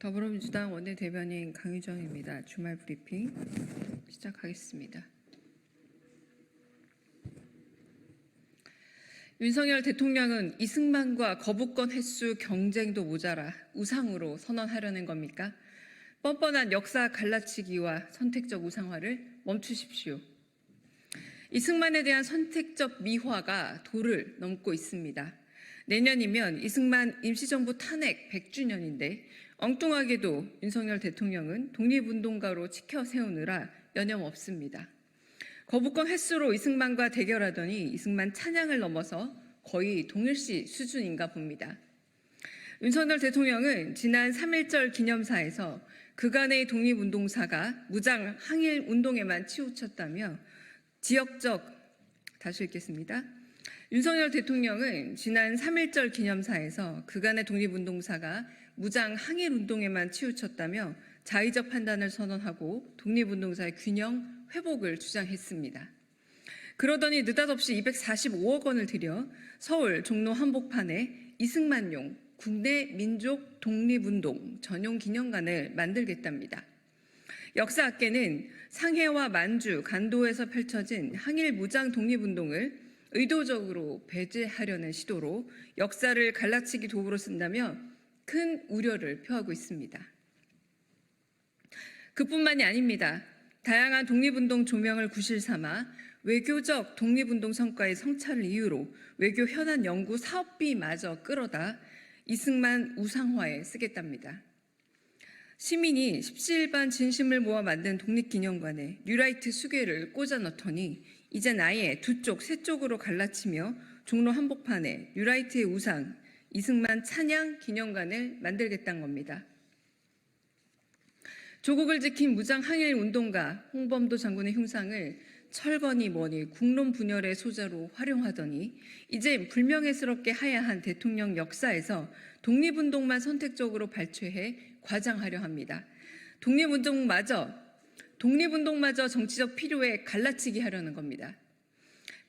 더불어민주당 원내대변인 강유정입니다. 주말 브리핑 시작하겠습니다. 윤석열 대통령은 이승만과 거부권 횟수 경쟁도 모자라 우상으로 선언하려는 겁니까? 뻔뻔한 역사 갈라치기와 선택적 우상화를 멈추십시오. 이승만에 대한 선택적 미화가 도를 넘고 있습니다. 내년이면 이승만 임시정부 탄핵 100주년인데 엉뚱하게도 윤석열 대통령은 독립운동가로 치켜 세우느라 여념없습니다. 거부권 횟수로 이승만과 대결하더니 이승만 찬양을 넘어서 거의 동일시 수준인가 봅니다. 윤석열 대통령은 지난 3.1절 기념사에서 그간의 독립운동사가 무장 항일운동에만 치우쳤다며 다시 읽겠습니다. 윤석열 대통령은 지난 3.1절 기념사에서 그간의 독립운동사가 무장 항일운동에만 치우쳤다며 자의적 판단을 선언하고 독립운동사의 균형 회복을 주장했습니다. 그러더니 느닷없이 245억 원을 들여 서울 종로 한복판에 이승만용 국내 민족 독립운동 전용 기념관을 만들겠답니다. 역사학계는 상해와 만주, 간도에서 펼쳐진 항일 무장 독립운동을 의도적으로 배제하려는 시도로 역사를 갈라치기 도구로 쓴다며 큰 우려를 표하고 있습니다. 그뿐만이 아닙니다. 다양한 독립운동 조명을 구실 삼아 외교적 독립운동 성과의 성찰을 이유로 외교 현안 연구 사업비마저 끌어다 이승만 우상화에 쓰겠답니다. 시민이 십시일반 진심을 모아 만든 독립기념관에 뉴라이트 수괴를 꽂아 넣더니 이젠 아예 두 쪽, 세 쪽으로 갈라치며 종로 한복판에 뉴라이트의 우상, 이승만 찬양 기념관을 만들겠다는 겁니다. 조국을 지킨 무장 항일 운동가 홍범도 장군의 흉상을 철거니 뭐니 국론 분열의 소재로 활용하더니 이제 불명예스럽게 하야한 대통령 역사에서 독립운동만 선택적으로 발췌해 과장하려 합니다. 독립운동마저 정치적 필요에 갈라치기 하려는 겁니다.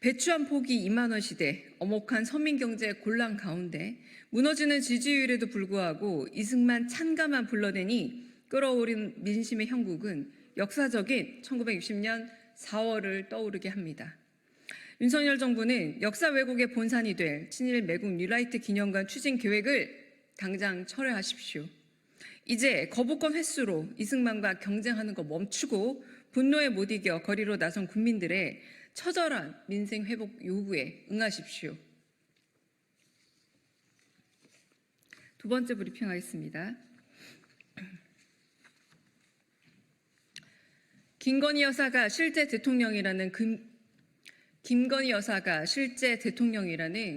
배추한 포기 2만 원 시대, 엄혹한 서민경제 곤란 가운데 무너지는 지지율에도 불구하고 이승만 찬가만 불러대니 끌어오른 민심의 형국은 역사적인 1960년 4월을 떠오르게 합니다. 윤석열 정부는 역사 왜곡의 본산이 될 친일 매국 뉴라이트 기념관 추진 계획을 당장 철회하십시오. 이제 거부권 횟수로 이승만과 경쟁하는 거 멈추고 분노에 못 이겨 거리로 나선 국민들의 처절한 민생 회복 요구에 응하십시오. 두 번째 브리핑하겠습니다. 김건희 여사가 실제 대통령이라는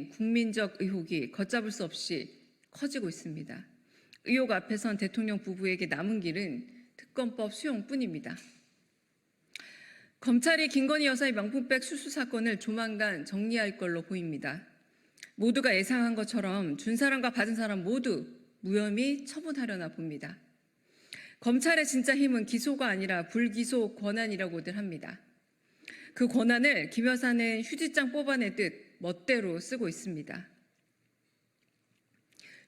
국민적 의혹이 걷잡을 수 없이 커지고 있습니다. 의혹 앞에선 대통령 부부에게 남은 길은 특검법 수용뿐입니다. 검찰이 김건희 여사의 명품백 수수 사건을 조만간 정리할 걸로 보입니다. 모두가 예상한 것처럼 준 사람과 받은 사람 모두 무혐의 처분하려나 봅니다. 검찰의 진짜 힘은 기소가 아니라 불기소 권한이라고들 합니다. 그 권한을 김 여사는 휴지장 뽑아내듯 멋대로 쓰고 있습니다.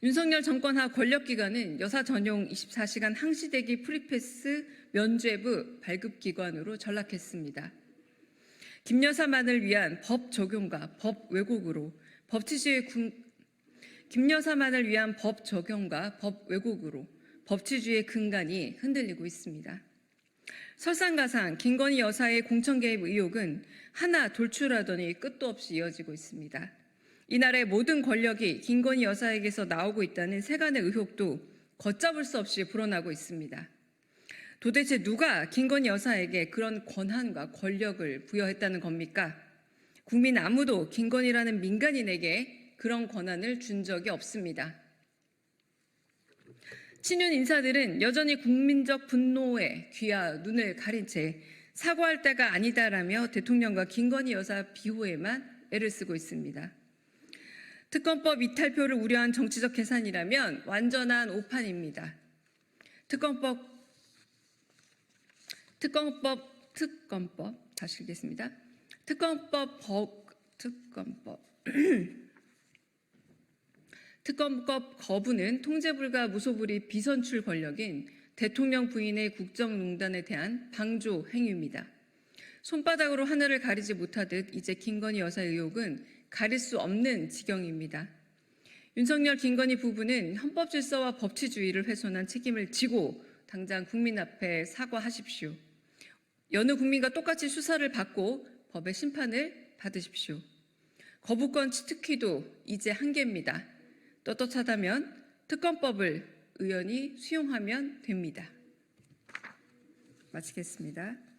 윤석열 정권 하 권력기관은 여사 전용 24시간 항시대기 프리패스 면죄부 발급기관으로 전락했습니다. 김 여사만을 위한 법 적용과 법 왜곡으로 법치주의의 근간이 흔들리고 있습니다. 설상가상 김건희 여사의 공천 개입 의혹은 하나 돌출하더니 끝도 없이 이어지고 있습니다. 이날의 모든 권력이 김건희 여사에게서 나오고 있다는 세간의 의혹도 걷잡을 수 없이 불어나고 있습니다. 도대체 누가 김건희 여사에게 그런 권한과 권력을 부여했다는 겁니까? 국민 아무도 김건희라는 민간인에게 그런 권한을 준 적이 없습니다. 친윤 인사들은 여전히 국민적 분노에 귀와 눈을 가린 채 사과할 때가 아니다라며 대통령과 김건희 여사 비호에만 애를 쓰고 있습니다. 특검법 이탈표를 우려한 정치적 계산이라면 완전한 오판입니다. 다시 읽겠습니다. 특검법 거부는 통제불가 무소불위 비선출 권력인 대통령 부인의 국정농단에 대한 방조 행위입니다. 손바닥으로 하늘을 가리지 못하듯 이제 김건희 여사 의혹은 가릴 수 없는 지경입니다. 윤석열, 김건희 부부는 헌법질서와 법치주의를 훼손한 책임을 지고 당장 국민 앞에 사과하십시오. 여느 국민과 똑같이 수사를 받고 법의 심판을 받으십시오. 거부권 치트키도 이제 한계입니다. 떳떳하다면 특검법을 의원이 수용하면 됩니다. 마치겠습니다.